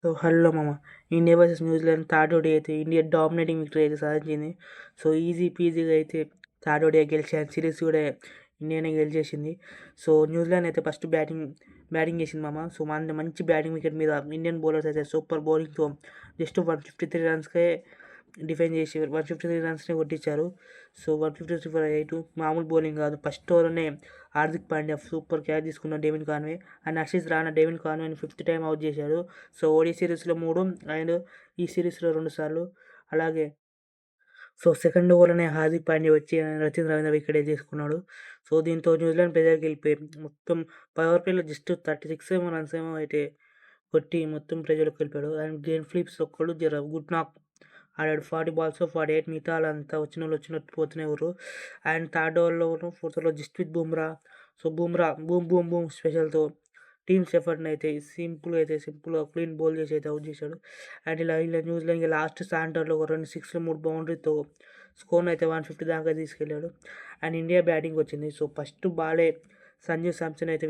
So hello మామ, India versus New Zealand third OD అయితే India dominating victory అయితే సాధించింది. సో ఈజీ పీజీగా అయితే థర్డ్ ఓడీ గెలిచారు. సిరీస్ కూడా ఇండియానే గెలిచేసింది. సో న్యూజిలాండ్ అయితే ఫస్ట్ బ్యాటింగ్ చేసింది మామ. సో మంచి బ్యాటింగ్ వికెట్ మీద ఇండియన్ బౌలర్స్ అయితే సూపర్ బౌలింగ్తో జస్ట్ 153 రన్స్కే డిఫెండ్ చేసి 153 రన్స్నే కొట్టించారు. సో 153 ఫర్ 8 మామూలు బౌలింగ్ కాదు. ఫస్ట్ ఓవర్లోనే హార్దిక్ పాండ్యా సూపర్ క్యాచ్ తీసుకున్న David Conway and Harshit Rana David కాన్వేని 5th టైం అవుట్ చేశాడు. సో ఓడీ సిరీస్లో 3 అండ్ ఈ సిరీస్లో 2 సార్లు. అలాగే సో సెకండ్ ఓవర్లోనే హార్దిక్ పాండ్యా వచ్చి రచిన్ రవీంద్ర వికెట్ తీసుకున్నాడు. సో దీంతో న్యూజిలాండ్ ప్రెజర్కి వెళ్ళిపోయి మొత్తం పవర్ ప్లేలో జస్ట్ 36 రన్స్ అయితే కొట్టి మొత్తం ప్రెజర్కి వెళ్ళిపోయాడు. అండ్ గ్లెన్ ఫిలిప్స్ ఒక్కడు గుడ్ నాక్ ఆడాడు. 40 balls 48, మిగతా వాళ్ళంతా వచ్చినట్టు పోతూనే ఉన్నారు. అండ్ థర్డ్ ఓవర్లో ఫోర్త్ ఓవర్లో Jasprit Bumrah. So Bumrah boom boom boom స్పెషల్తో టీమ్స్ ఎఫర్ట్ని అయితే సింపుల్గా క్లీన్ బౌల్ చేసి అయితే అవుట్ చేశాడు. అండ్ ఇలా న్యూజిలాండ్కి లాస్ట్ శాంటర్లో ఒక 2 6 3 బౌండరీతో స్కోర్ని అయితే 150 దాకా తీసుకెళ్ళాడు. అండ్ ఇండియా బ్యాటింగ్ వచ్చింది. సో ఫస్ట్ బాలే సంజు శాంసన్ అయితే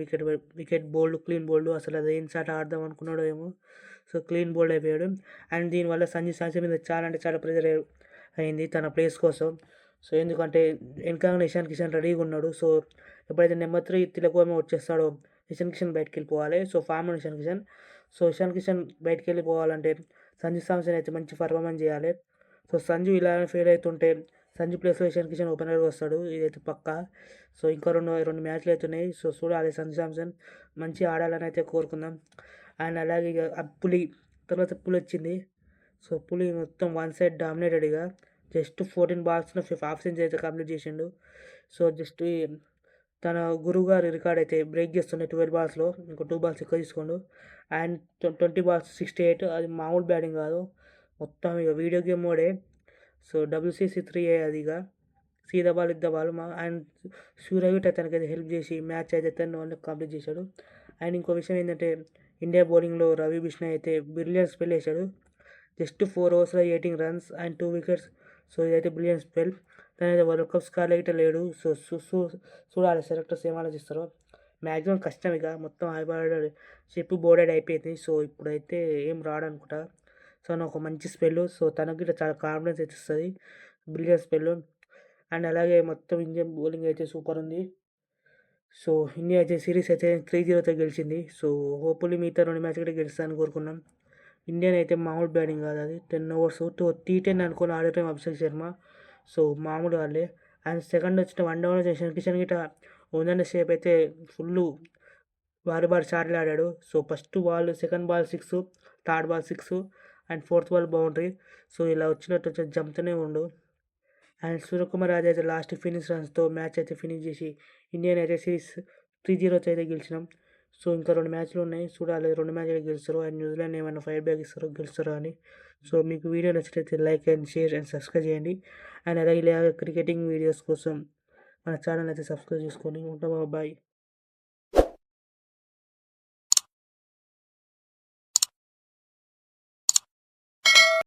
వికెట్ క్లీన్ బౌల్డ్. అసలు అది ఏం షాట్ ఆడదాం అనుకున్నాడో ఏమో. సో క్లీన్ బౌల్డ్ అయిపోయాడు. అండ్ దీనివల్ల సంజు శాంసన్ మీద చాలా అంటే చాలా ప్రెజర్ అయింది తన ప్లేస్ కోసం. సో ఎందుకంటే వెనకాల ఇషాన్ కిషన్ రెడీగా ఉన్నాడు. సో ఎప్పుడైతే నెంబర్ 3 తిలక్ వచ్చేస్తాడో ఇషాన్ కిషన్ బయటకు వెళ్ళిపోవాలి. So former Ishan Kishan. So Ishan Kishan బయటకు వెళ్ళిపోవాలంటే సంజు శాంసన్ అయితే మంచి పర్ఫార్మెన్స్ చేయాలి. సో సంజు ఇలా ఫెయిల్ అవుతుంటే సంజు ప్లేస్లో ఇషాన్ కిషన్ ఓపెనర్గా వస్తాడు. ఇదైతే పక్కా. సో ఇంకా రెండు మ్యాచ్లు అవుతున్నాయి. సో చూడాలి సంజు శాంసన్ మంచి ఆడాలని అయితే కోరుకుందాం. అండ్ అలాగే ఇక పులి తర్వాత పులి వచ్చింది. సో పులి మొత్తం వన్ సైడ్ డామినేటెడ్. ఇక జస్ట్ 14 balls హాఫ్ సెంచరీ అయితే కంప్లీట్ చేసిండు. సో జస్ట్ తన గురువు గారి రికార్డ్ అయితే బ్రేక్ చేస్తుండే 12 balls. ఇంకో 2 balls ఎక్కువ తీసుకోండు. And 20 balls 68. అది మామూలు బ్యాటింగ్ కాదు, మొత్తం ఇక వీడియో గేమ్ మోడే. సో WCC 3 అది ఇక సీదా బాల్ ఇద్ద బాల్ అండ్ సూర్యవిట్ అతనికైతే హెల్ప్ చేసి మ్యాచ్ అయితే 10 కంప్లీట్ చేశాడు. అండ్ ఇంకో విషయం ఏంటంటే ఇండియా బౌలింగ్లో రవి బిష్ణయ్ అయితే బ్రిలియన్ స్పెల్ వేశాడు. Just 4 overs 18 runs and 2 wickets. So ఇదైతే బ్రిలియన్ స్పెల్. తనైతే వరల్డ్ కప్ స్కార్లో అయితే లేడు. సో చూడాలి సెలెక్టర్స్ ఏం ఆలోచిస్తారో. మ్యాక్సిమం కష్టం ఇక మొత్తం చెప్పి బోర్డెడ్ అయిపోయింది. సో ఇప్పుడైతే ఏం రాడనుకుంటా. సో ఒక మంచి స్పెల్. సో తనకి చాలా కాన్ఫిడెన్స్ అయితే ఇస్తుంది బ్రిలియన్ స్పెల్. అండ్ అలాగే మొత్తం ఇండియన్ బౌలింగ్ అయితే సూపర్ ఉంది. సో ఇండియా అయితే సిరీస్ అయితే 3-0తో గెలిచింది. సో హోప్ఫుల్లీ మిగతా 2 మ్యాచ్ కూడా గెలుస్తారని కోరుకున్నాం. ఇండియన్ అయితే మామూలు బ్యాటింగ్ కాదు, అది 10 overs T10 అనుకుని ఆడటం అభిషేక్ శర్మ. సో మామూలు వాళ్ళే. అండ్ సెకండ్ వచ్చిన 1 down ఇషాన్ కిషన్ గిట ఉందన్న షేప్ అయితే ఫుల్ భారీ షాట్లు ఆడాడు. So first ball second ball 6, third ball 6 and fourth ball boundary. So ఇలా వచ్చినట్టు జంపుతూనే ఉండు. అండ్ సూర్యకుమార్ యాదవ్ అయితే లాస్ట్ ఫినిష్ రన్స్తో మ్యాచ్ అయితే ఫినిష్ చేసి ఇండియన్ అయితే సిరీస్ 3-0 అయితే గెలిచినాం. సో ఇంకా 2 మ్యాచ్లు ఉన్నాయి, చూడాలి 2 మ్యాచ్లు గెలుస్తారు అండ్ న్యూజిలాండ్ ఏమైనా ఫైట్ బ్యాక్ ఇస్తారో గెలుస్తారో అని. సో మీకు వీడియో నచ్చినట్లయితే like and share and subscribe చేయండి. అండ్ అలాగే క్రికెటింగ్ వీడియోస్ కోసం మన ఛానల్ అయితే సబ్స్క్రైబ్ చేసుకోండి. ఉంటామా, బాయ్.